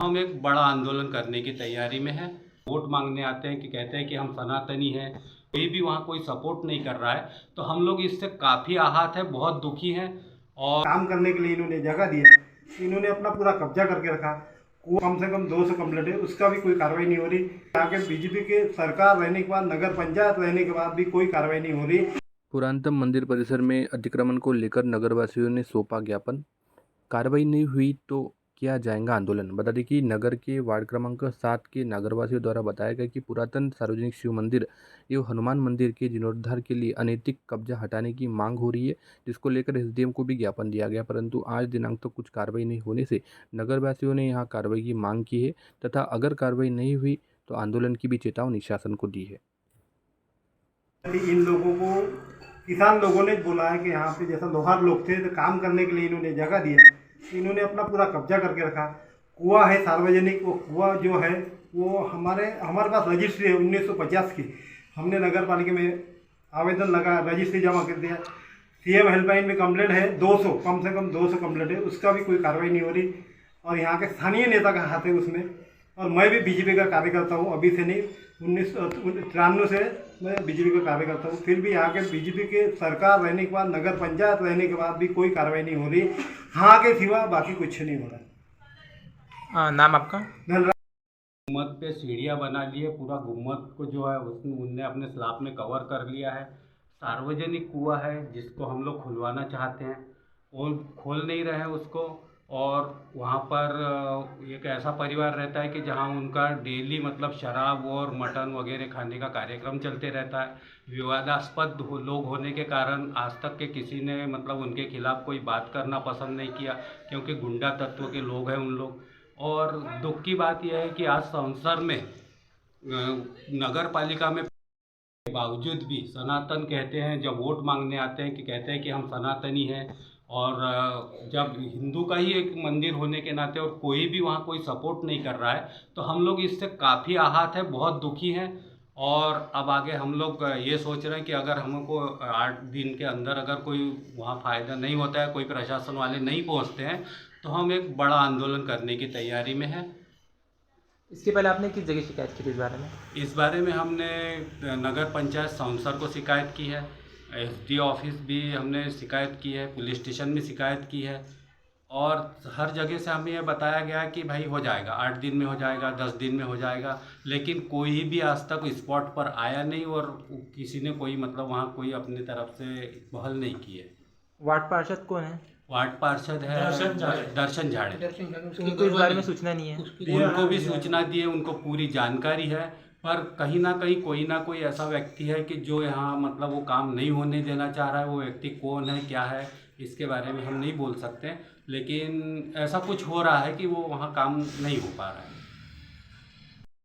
हम एक बड़ा आंदोलन करने की तैयारी में हैं। वोट मांगने आते हैं कि कहते हैं कि हम सनातनी हैं, कोई भी वहाँ कोई सपोर्ट नहीं कर रहा है, तो हम लोग इससे काफ़ी आहत हैं, बहुत दुखी हैं। और काम करने के लिए इन्होंने जगह दिया, इन्होंने अपना पूरा कब्जा करके रखा। वो कम से कम 200 कंप्लेंट है, उसका भी कोई कार्रवाई नहीं हो रही। यहाँ के बीजेपी के सरकार रहने के बाद, नगर पंचायत रहने के बाद भी कोई कार्रवाई नहीं हो रही। पुरातनतम मंदिर परिसर में अतिक्रमण को लेकर नगरवासियों ने सौंपा ज्ञापन। कार्रवाई नहीं हुई तो किया जाएगा आंदोलन। बता दें कि नगर के वार्ड क्रमांक 7 के नगरवासियों द्वारा बताया गया कि पुरातन सार्वजनिक शिव मंदिर एवं हनुमान मंदिर के जीर्णोद्धार के लिए अनैतिक कब्जा हटाने की मांग हो रही है, जिसको लेकर एसडीएम को भी ज्ञापन दिया गया, परंतु आज दिनांक तक कुछ कार्रवाई नहीं होने से नगरवासियों ने यहाँ कार्रवाई की मांग की है तथा अगर कार्रवाई नहीं हुई तो आंदोलन की भी चेतावनी शासन को दी है। इन लोगों को किसान लोगों ने बोला है कि यहाँ पे जैसा लोहार लोग थे तो काम करने के लिए इन्होंने जगह दिया, इन्होंने अपना पूरा कब्जा करके रखा। कुआं है सार्वजनिक, वो कुआं जो है वो हमारे पास रजिस्ट्री है 1950 की। हमने नगर पालिका में आवेदन लगा, रजिस्ट्री जमा कर दिया। सीएम हेल्पलाइन में कंप्लेंट है 200, कम से कम 200 कंप्लेंट है, उसका भी कोई कार्रवाई नहीं हो रही। और यहाँ के स्थानीय नेता का हाथ है उसमें। और मैं भी बीजेपी का कार्यकर्ता हूँ, अभी से नहीं, 1993 से मैं बीजेपी का कार्यकर्ता हूँ। फिर भी यहाँ के बीजेपी के सरकार रहने के बाद, नगर पंचायत रहने के बाद भी कोई कार्रवाई नहीं हो रही। हाँ के सिवा बाकी कुछ नहीं हो रहा। नाम आपका? गुम्मद पे सीढ़ियाँ बना ली है, पूरा गुम्मद को जो है उसने उनने अपने स्लैब में कवर कर लिया है। सार्वजनिक कुआं है जिसको हम लोग खुलवाना चाहते हैं, वो खोल नहीं रहे हैं उसको। और वहाँ पर एक ऐसा परिवार रहता है कि जहाँ उनका डेली मतलब शराब और मटन वगैरह खाने का कार्यक्रम चलते रहता है। विवादास्पद लोग होने के कारण आज तक के किसी ने मतलब उनके खिलाफ़ कोई बात करना पसंद नहीं किया, क्योंकि गुंडा तत्व के लोग हैं उन लोग। और दुख की बात यह है कि आज संसद में नगर पालिका में बावजूद भी सनातन कहते हैं, जब वोट मांगने आते हैं कि कहते हैं कि हम सनातनी हैं। और जब हिंदू का ही एक मंदिर होने के नाते और कोई भी वहाँ कोई सपोर्ट नहीं कर रहा है, तो हम लोग इससे काफ़ी आहत हैं, बहुत दुखी हैं। और अब आगे हम लोग ये सोच रहे हैं कि अगर हमको 8 दिन के अंदर अगर कोई वहाँ फ़ायदा नहीं होता है, कोई प्रशासन वाले नहीं पहुँचते हैं, तो हम एक बड़ा आंदोलन करने की तैयारी में हैं। इसके पहले आपने किस जगह शिकायत की थी इस बारे में? इस बारे में हमने नगर पंचायत सौंसर को शिकायत की है, एसडी ऑफिस भी हमने शिकायत की है, पुलिस स्टेशन में शिकायत की है। और हर जगह से हमें ये बताया गया कि भाई हो जाएगा, 8 दिन में हो जाएगा, 10 दिन में हो जाएगा, लेकिन कोई भी आज तक स्पॉट पर आया नहीं और किसी ने कोई मतलब वहाँ कोई अपनी तरफ से पहल नहीं की है। वार्ड पार्षद कौन है? वार्ड पार्षद है दर्शन झाड़े। उनको इस बारे में सूचना नहीं है? उनको भी सूचना दी है, उनको पूरी जानकारी है, पर कहीं ना कहीं कोई ना कोई ऐसा व्यक्ति है कि जो यहाँ मतलब वो काम नहीं होने देना चाह रहा है। वो व्यक्ति कौन है, क्या है, इसके बारे में हम नहीं बोल सकते, लेकिन ऐसा कुछ हो रहा है कि वो वहाँ काम नहीं हो पा रहा है।